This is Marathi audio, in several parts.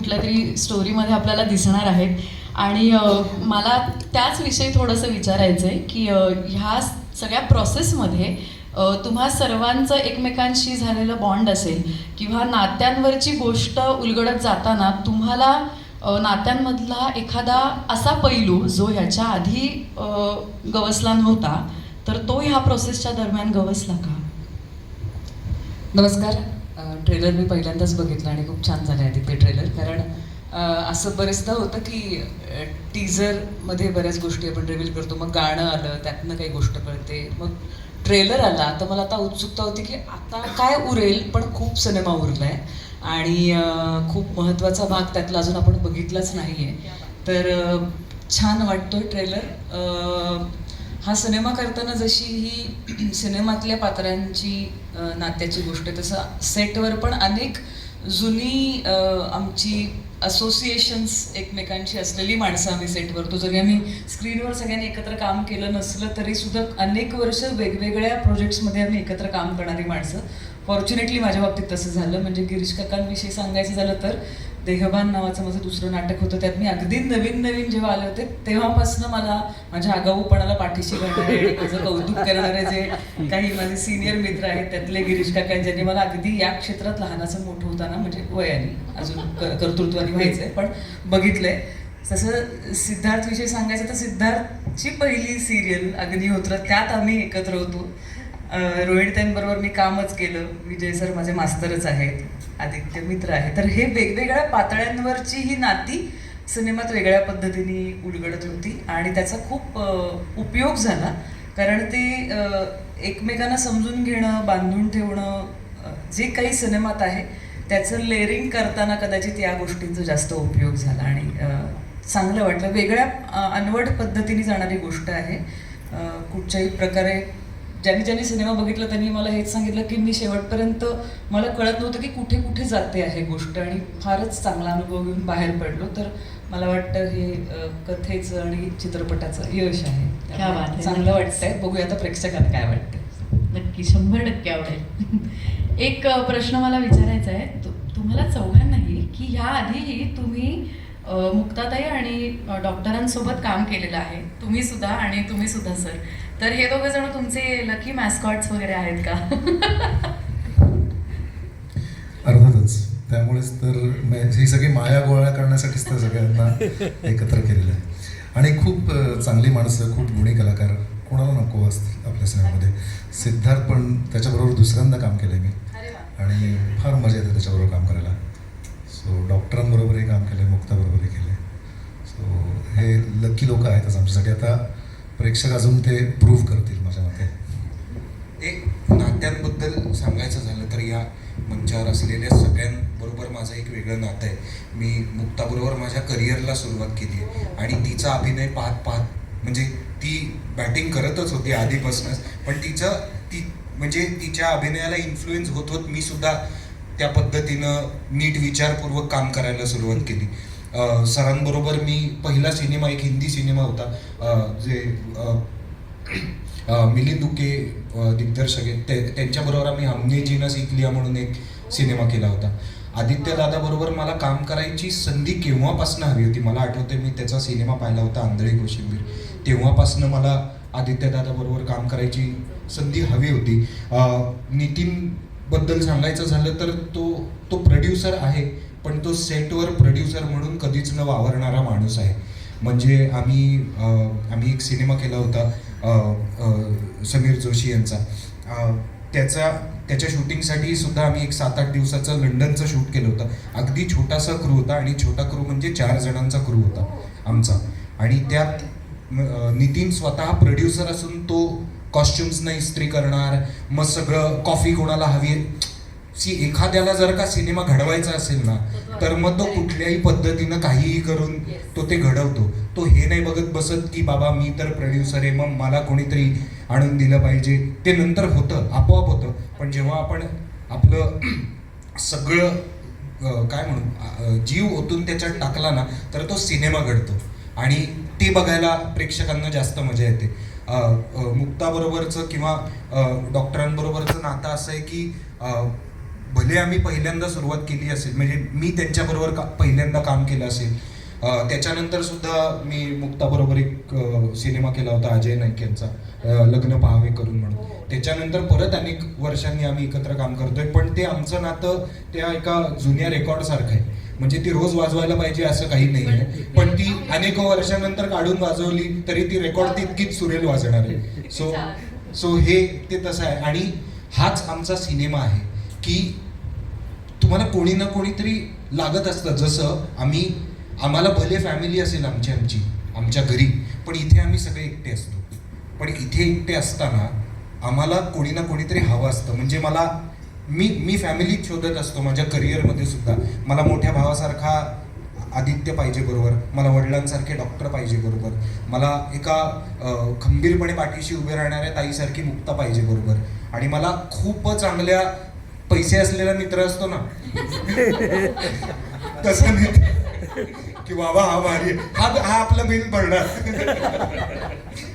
कुठल्या तरी स्टोरीमध्ये आपल्याला दिसणार आहेत. आणि मला त्याच विषयी थोडंसं विचारायचं आहे की ह्या सगळ्या प्रोसेसमध्ये तुम्हा सर्वांचं एकमेकांशी झालेलं बॉन्ड असेल किंवा नात्यांवरची गोष्ट उलगडत जाताना तुम्हाला नात्यांमधला एखादा असा पैलू जो ह्याच्या आधी गवसला नव्हता, तर तो ह्या प्रोसेसच्या दरम्यान गवसला का? नमस्कार. ट्रेलर मी पहिल्यांदाच बघितला आणि खूप छान झालं आहे ते ट्रेलर. कारण असं बरेचदा होतं की टीझरमध्ये बऱ्याच गोष्टी आपण रिव्हील करतो, मग गाणं आलं, त्यातनं काही गोष्ट कळते, मग ट्रेलर आला, तर मला आता उत्सुकता होती की आता काय उरेल. पण खूप सिनेमा उरला आहे आणि खूप महत्त्वाचा भाग त्यातला अजून आपण बघितलाच नाही आहे. तर छान वाटतोय ट्रेलर. हा सिनेमा करताना जशी ही सिनेमातल्या पात्रांची नात्याची गोष्ट आहे, तसं सेटवर पण अनेक जुनी आमची असोसिएशन्स एकमेकांशी असलेली माणसं आम्ही सेटवर. तो जरी आम्ही स्क्रीनवर सगळ्यांनी एकत्र काम केलं नसलं तरी सुद्धा अनेक वर्ष वेगवेगळ्या प्रोजेक्ट्समध्ये आम्ही एकत्र काम करणारी माणसं. फॉर्च्युनेटली माझ्या बाबतीत तसं झालं. म्हणजे गिरीश काकांविषयी सांगायचं झालं तर देहबान नावाचं माझं दुसरं नाटक होतं, त्यात मी अगदी नवीन जेव्हा आले होते तेव्हापासून मला माझ्या आगाऊपणाला पाठीशी घालणारे आणि माझं कौतुक करणारे जे काही माझे सिनियर मित्र आहेत त्यातले गिरीश काका, ज्यांनी मला अगदी या क्षेत्रात लहानाचं मोठं होताना म्हणजे वयाने अजून कर्तृत्वाने व्हायचं आहे पण बघितलंय. तसं सिद्धार्थविषयी सांगायचं तर सिद्धार्थची पहिली सिरियल अग्निहोत्र, त्यात आम्ही एकत्र होतो. रोहिणीताईंबरोबर मी कामच केलं. विजय सर माझे मास्तरच आहेत, आदित्य मित्र आहे. तर हे वेगवेगळ्या पातळ्यांवरची ही नाती सिनेमात वेगळ्या पद्धतीने उलगडत होती आणि त्याचा खूप उपयोग झाला. कारण ते एकमेकांना समजून घेणं, बांधून ठेवणं जे काही सिनेमात आहे त्याचं लेअरिंग करताना कदाचित या गोष्टींचा जास्त उपयोग झाला आणि चांगलं वाटलं. वेगळ्या अनवट पद्धतीने जाणारी गोष्ट आहे. कुठच्याही प्रकारे ज्यांनी सिनेमा बघितला त्यांनी मला हेच सांगितलं की मी शेवटपर्यंत मला कळत नव्हतं की कुठे कुठे जाते आहे गोष्ट आणि फारच चांगला अनुभव घेऊन बाहेर पडलो. तर मला वाटतं हे कथेचं आणि चित्रपटाचं यश आहे. चांगलं वाटतंय. बघूया आता प्रेक्षकांना काय वाटतं. नक्की 100% आवडेल. एक प्रश्न मला विचारायचा आहे तुम्हाला चौघांनाही की ह्या आधीही तुम्ही मुक्ताताई आणि डॉक्टरांसोबत काम केलेलं आहे, तुम्ही सुद्धा आणि तुम्ही सुद्धा सर. तर हे दोघं जण तुमचे लकी मॅस्कॉट्स वगैरे आहेत का? अर्थातच. त्यामुळेच तर ही सगळी माया गोळा करण्यासाठीच तर सगळ्यांना एकत्र केलेलं आहे. आणि खूप चांगली माणसं, खूप गुणी कलाकार कोणाला नको असतील आपल्या सिनेमामध्ये. सिद्धार्थ पण त्याच्याबरोबर दुसऱ्यांदा काम केलं मी आणि फार मजा येते त्याच्याबरोबर काम करायला. सो डॉक्टरांबरोबरही काम केलं आहे, मुक्ताबरोबरही केलं आहे. सो हे लकी लोक आहेतच आमच्यासाठी. आता प्रेक्षक अजून ते प्रूव्ह करतील माझ्या मते. एक नात्यांबद्दल सांगायचं झालं तर या मंचावर असलेल्या सगळ्यांबरोबर माझं एक वेगळं नातं आहे. मी मुक्ताबरोबर माझ्या करिअरला सुरुवात केली आहे आणि तिचा अभिनय पाहत म्हणजे ती बॅटिंग करतच होती आधीपासूनच, पण म्हणजे तिच्या अभिनयाला इन्फ्लुएन्स होत मी सुद्धा त्या पद्धतीनं नीट विचारपूर्वक काम करायला सुरुवात केली. सरांबरोबर मी पहिला सिनेमा, एक हिंदी सिनेमा होता जे मिलिंद दुके दिग्दर्शक आहेत, त्यांच्याबरोबर आम्ही हमने जीना सीख लिया म्हणून एक सिनेमा केला होता. आदित्य दादाबरोबर मला काम करायची संधी केव्हापासून हवी होती. मला आठवते मी त्याचा सिनेमा पाहिला होता आंधळी कोशिंबीर, तेव्हापासून मला आदित्य दादाबरोबर काम करायची संधी हवी होती. नितीन बद्दल सांगायचं झालं तर तो प्रोड्युसर आहे, पण तो सेटवर प्रोड्युसर म्हणून कधीच न वावरणारा माणूस आहे. म्हणजे आम्ही एक सिनेमा केला होता समीर जोशी यांचा. त्याच्या शूटिंगसाठी सुद्धा आम्ही एक 7-8 दिवसाचं लंडनचं शूट केलं होतं. अगदी छोटासा क्रू होता आणि छोटा क्रू म्हणजे 4 जणांचा क्रू होता आमचा. आणि त्यात नितीन स्वतः प्रोड्युसर असून तो कॉस्ट्युम्सना इस्त्री करणार, मग सगळं कॉफी कोणाला हवी एखाद्याला जर का सिनेमा घडवायचा असेल ना तर मग तो कुठल्याही पद्धतीनं काहीही करून तो ते घडवतो. तो हे नाही बघत बसत की बाबा मी तर प्रोड्युसर आहे मग मला कोणीतरी आणून दिलं पाहिजे. ते नंतर होतं, आपोआप होतं. पण जेव्हा आपण आपलं सगळं काय म्हणू जीव ओतून त्याच्यात टाकला ना तर तो सिनेमा घडतो आणि ते बघायला प्रेक्षकांना जास्त मजा येते. मुक्ताबरोबरचं किंवा डॉक्टरांबरोबरचं नातं असं आहे की भले आम्ही पहिल्यांदा सुरुवात केली असेल, म्हणजे मी त्यांच्याबरोबर पहिल्यांदा काम केलं असेल, त्याच्यानंतर सुद्धा मी मुक्ताबरोबर एक सिनेमा केला होता अजय नाईक यांचा, लग्न पाहावे करून म्हणून. त्याच्यानंतर परत अनेक वर्षांनी आम्ही एकत्र काम करतोय, पण ते आमचं नातं त्या एका जुन्या रेकॉर्ड सारखं आहे. म्हणजे ती रोज वाजवायला पाहिजे असं काही नाही आहे, पण ती अनेक वर्षानंतर काढून वाजवली तरी ती रेकॉर्ड तितकीच सुरेल वाजणार आहे. सो हे ते तसं आहे. आणि हाच आमचा सिनेमा आहे की तुम्हाला कोणी ना कोणीतरी लागत असतं. जसं आम्हाला भले फॅमिली असेल आमच्या घरी, पण इथे आम्ही सगळे एकटे असतो. पण इथे एकटे असताना आम्हाला कोणी ना कोणीतरी हवं असतं. म्हणजे मी फॅमिली शोधत असतो माझ्या करिअरमध्ये सुद्धा. मला मोठ्या भावासारखा आदित्य पाहिजे बरोबर, मला वडिलांसारखे डॉक्टर पाहिजे बरोबर, मला एका खंबीरपणे पाठीशी उभे राहणाऱ्या ताईसारखी मुक्ता पाहिजे बरोबर, आणि मला खूप चांगल्या पैसे असलेला मित्र असतो ना तसं मित्र की बाबा हा भारी, हा आपला मेन पडणार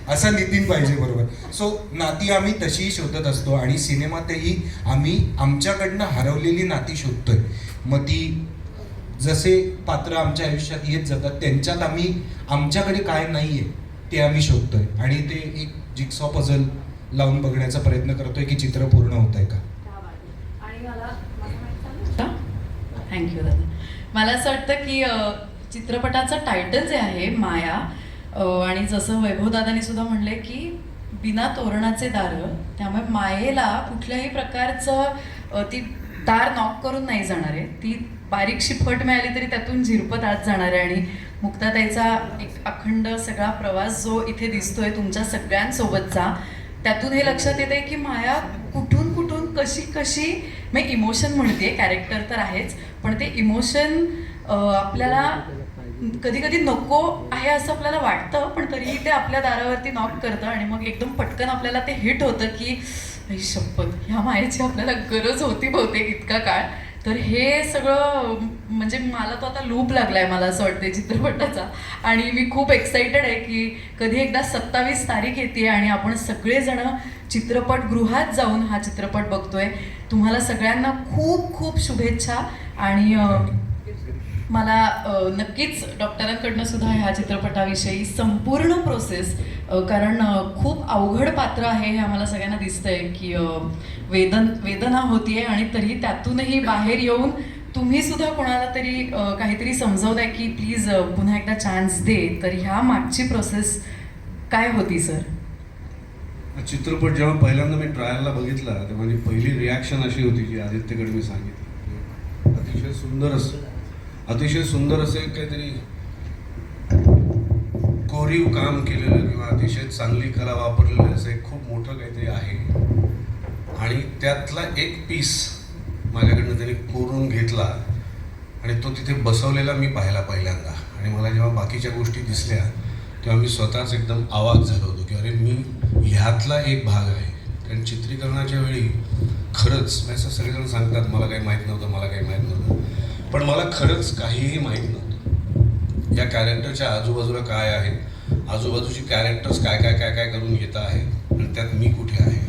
असा नितीन पाहिजे बरोबर. सो नाती आम्ही तशीही शोधत असतो आणि सिनेमातही आम्ही आमच्याकडनं हरवलेली नाती शोधतोय. मग ती जसे पात्र आमच्या आयुष्यात येत जातात त्यांच्यात आम्ही आमच्याकडे काय नाहीये ते आम्ही शोधतोय आणि ते एक जिक्सॉ पझल लावून बघण्याचा प्रयत्न करतोय की चित्र पूर्ण होत आहे का. थँक्यू दादा. मला असं वाटतं की चित्रपटाचं टायटल जे आहे माया, आणि जसं वैभव दादांनी सुद्धा म्हणले की बिना तोरणाचे दारं, त्यामुळे मायेला कुठल्याही प्रकारचं ती दार नॉक करून नाही जाणार आहे. ती बारीकशी फट मिळाली तरी त्यातून झिरपत आत जाणार आहे. आणि मुक्ताताईचा एक अखंड सगळा प्रवास जो इथे दिसतोय तुमच्या सगळ्यांसोबतचा, त्यातून हे लक्षात येते की माया कुठून कुठून कशी मी इमोशन म्हणते, कॅरेक्टर तर आहेच, पण ते इमोशन आपल्याला कधी कधी नको आहे असं आपल्याला वाटतं, पण तरीही ते आपल्या दारावरती नॉक करतं आणि मग एकदम पटकन आपल्याला ते हिट होतं की ही शपथ, ह्या मायेची आपल्याला गरज होती बहुतेक इतका काळ. तर हे सगळं म्हणजे मला तो आता लूप लागलाय मला असं वाटतं चित्रपटाचा. आणि मी खूप एक्साइटेड आहे की कधी एकदा 27 तारीख येते आणि आपण सगळेजण चित्रपटगृहात जाऊन हा चित्रपट बघतोय. तुम्हाला सगळ्यांना खूप खूप शुभेच्छा. आणि मला नक्कीच डॉक्टरांकडनं सुद्धा ह्या चित्रपटाविषयी संपूर्ण प्रोसेस, कारण खूप अवघड पात्र आहे हे आम्हाला सगळ्यांना दिसतंय की वेदना होतीये आणि तरी त्यातूनही बाहेर येऊन तुम्ही सुद्धा कोणाला तरी काहीतरी समजवताय की प्लीज पुन्हा एकदा चान्स दे. तर ह्या मागची प्रोसेस काय होती सर? चित्रपट जेव्हा पहिल्यांदा मी ट्रायलला बघितला तेव्हा माझी पहिली रिॲक्शन अशी होती की आदित्यकडे मी सांगितलं अतिशय सुंदर असे काहीतरी कोरीव काम केलेलं किंवा अतिशय चांगली कला वापरलेलं असं एक खूप मोठं काहीतरी आहे. आणि त्यातला एक पीस माझ्याकडनं त्यांनी कोरून घेतला आणि तो तिथे बसवलेला मी पाहिला पहिल्यांदा. आणि मला जेव्हा बाकीच्या गोष्टी दिसल्या तेव्हा मी स्वतःच एकदम आवाज झालो होतो की अरे मी ह्यातला एक भाग आहे. कारण चित्रीकरणाच्या वेळी खरंच असं सगळेजण सांगतात मला काही माहीत नव्हतं, पण मला खरंच काहीही माहीत नव्हतं. या कॅरेक्टरच्या आजूबाजूला काय आहे, आजूबाजूची कॅरेक्टर्स काय करून घेत आहे आणि त्यात मी कुठे आहे.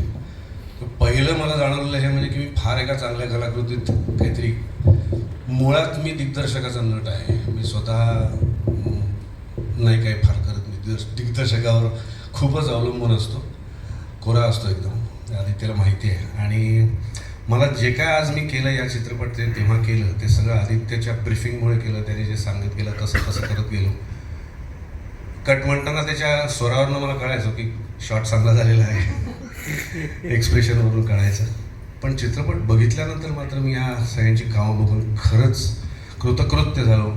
पहिलं मला जाणवलेलं हे म्हणजे की मी फार एका चांगल्या कलाकृतीत काहीतरी, मुळात मी दिग्दर्शकाचा नट आहे. मी स्वतः नाही काही फार करत, मी दिग्दर्शकावर खूपच अवलंबून असतो, कोरा असतो एकदम, आदित्यला माहिती आहे. आणि मला जे काय आज मी केलं या चित्रपट ते तेव्हा केलं ते सगळं आदित्यच्या ब्रीफिंगमुळे केलं. त्याने जे सांगत गेलं तसं करत गेलो. कट म्हणताना त्याच्या स्वरावरनं मला कळायचं की शॉट चांगला झालेला आहे, एक्सप्रेशनवरून कळायचं. पण चित्रपट बघितल्यानंतर मात्र मी या सगळ्यांची कामं बघून खरंच कृतकृत्य झालो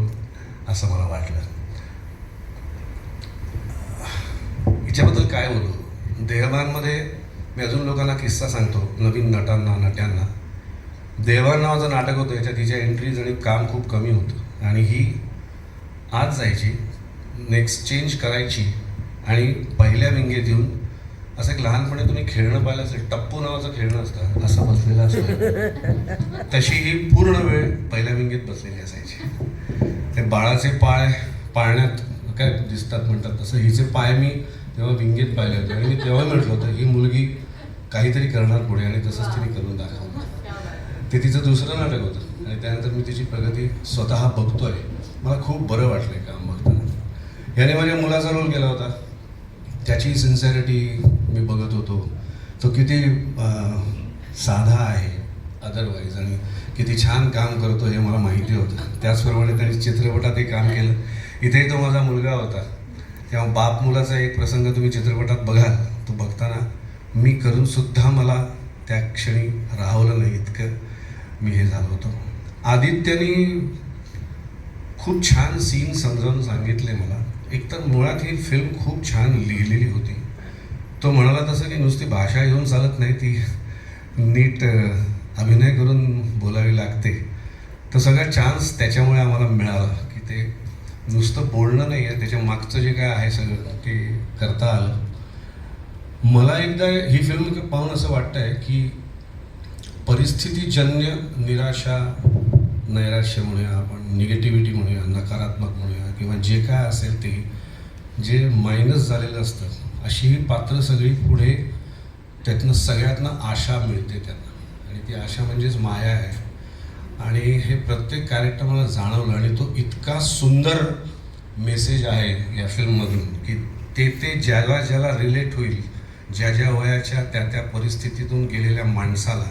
असं मला वाटलं. हिच्याबद्दल काय बोलू, देहभानमध्ये मी अजून लोकांना किस्सा सांगतो, नवीन नट्यांना. देहभान नावाचं नाटक होतं, याच्यात हिच्या एंट्रीज आणि काम खूप कमी होतं आणि ही आज जायची, नेक्स्ट चेंज करायची आणि पहिल्या विंगेत येऊन असं एक लहानपणी तुम्ही खेळणं पाहिलं असेल, टप्पू नावाचं खेळणं असतं, असं बसलेलं असतं, तशी ही पूर्ण वेळ पहिल्या विंगेत बसलेली असायची. ते बाळाचे पाय पाळण्यात काय दिसतात म्हणतात तसं हिचे पाय मी तेव्हा विंगेत पाहिले होते आणि मी तेव्हा म्हटलं होतं ही मुलगी काहीतरी करणार पुढे आणि तसंच तिने करून दाखवलं. ते तिचं दुसरं नाटक होतं आणि त्यानंतर मी तिची प्रगती स्वतः बघतोय. मला खूप बरं वाटलंय काम बघताना. याने माझ्या मुलाचा रोल केला होता. त्याची सिन्सिअरिटी मी बघत होतो. तो किती साधा आहे अदरवाईज आणि किती छान काम करतो हे मला माहिती होतं. त्याचप्रमाणे त्यांनी चित्रपटातही काम केलं. इथेही तो माझा मुलगा होता. तेव्हा बाप मुलाचा एक प्रसंग तुम्ही चित्रपटात बघाल. तो बघताना मी करूनसुद्धा मला त्या क्षणी राहवलं नाही इतकं मी हे झालो होतो. आदित्यनी खूप छान सीन समजावून सांगितले मला. एकतर मुळात ही फिल्म खूप छान लिहिलेली होती. तो म्हणाला तसं की नुसती भाषा घेऊन चालत नाही, ती नीट अभिनय करून बोलावी लागते. तर सगळा चान्स त्याच्यामुळे आम्हाला मिळाला की ते नुसतं बोलणं नाही आहे, त्याच्या मागचं जे काय आहे सगळं ते करता आलं. मला एकदा ही फिल्म पाहून असं वाटतं आहे की परिस्थितीजन्य निराशा, नैराश्य आपण निगेटिव्हिटी म्हणूया, नकारात्मक म्हणूया किंवा जे काय असेल ते जे मायनस झालेलं असतं, अशी ही पात्र सगळी पुढे त्यातनं सगळ्यातनं आशा मिळते त्यांना. आणि ती आशा म्हणजेच माया आहे. आणि हे प्रत्येक कॅरेक्टर मला जाणवलं आणि तो इतका सुंदर मेसेज आहे या फिल्ममधून की ते ज्याला ज्याला रिलेट होईल, ज्या ज्या वयाच्या त्या परिस्थितीतून गेलेल्या माणसाला,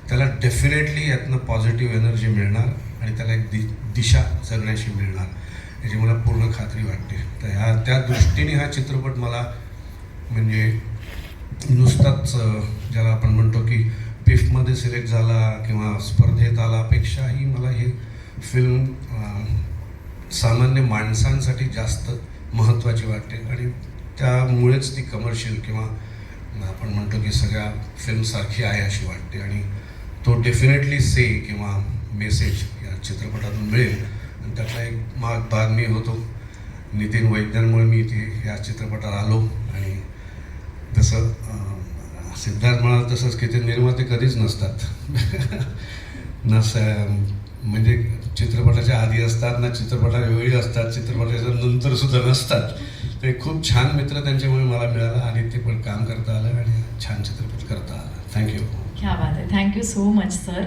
त्याला डेफिनेटली यातनं पॉझिटिव्ह एनर्जी मिळणार आणि त्याला एक दिशा जगण्याची मिळणार याची मला पूर्ण खात्री वाटते. तर त्या दृष्टीने हा चित्रपट मला म्हणजे नुसताच ज्याला आपण म्हणतो की पिफमध्ये सिलेक्ट झाला किंवा स्पर्धेत आलापेक्षाही मला ही फिल्म सामान्य माणसांसाठी जास्त महत्त्वाची वाटते आणि त्यामुळेच ती कमर्शियल किंवा आपण म्हणतो की सगळ्या फिल्मसारखी आहे अशी वाटते. आणि तो डेफिनेटली से किंवा मेसेज या चित्रपटातून मिळेल. आणि त्यातला एक भाग मी होतो. नितीन वैद्यांमुळे मी इथे या चित्रपटात आलो. आणि तसं सिद्धार्थ म्हणाल तसंच की ते निर्माते कधीच नसतात म्हणजे चित्रपटाच्या आधी असतात ना, चित्रपटाच्या वेळी असतात, चित्रपटाच्या नंतर सुद्धा नसतात. ते खूप छान मित्र त्यांच्यामुळे मला मिळाला आणि ते पण काम करता आलं आणि छान चित्रपट करता आला. थँक्यू. क्या बात आहे. Thank you so much sir.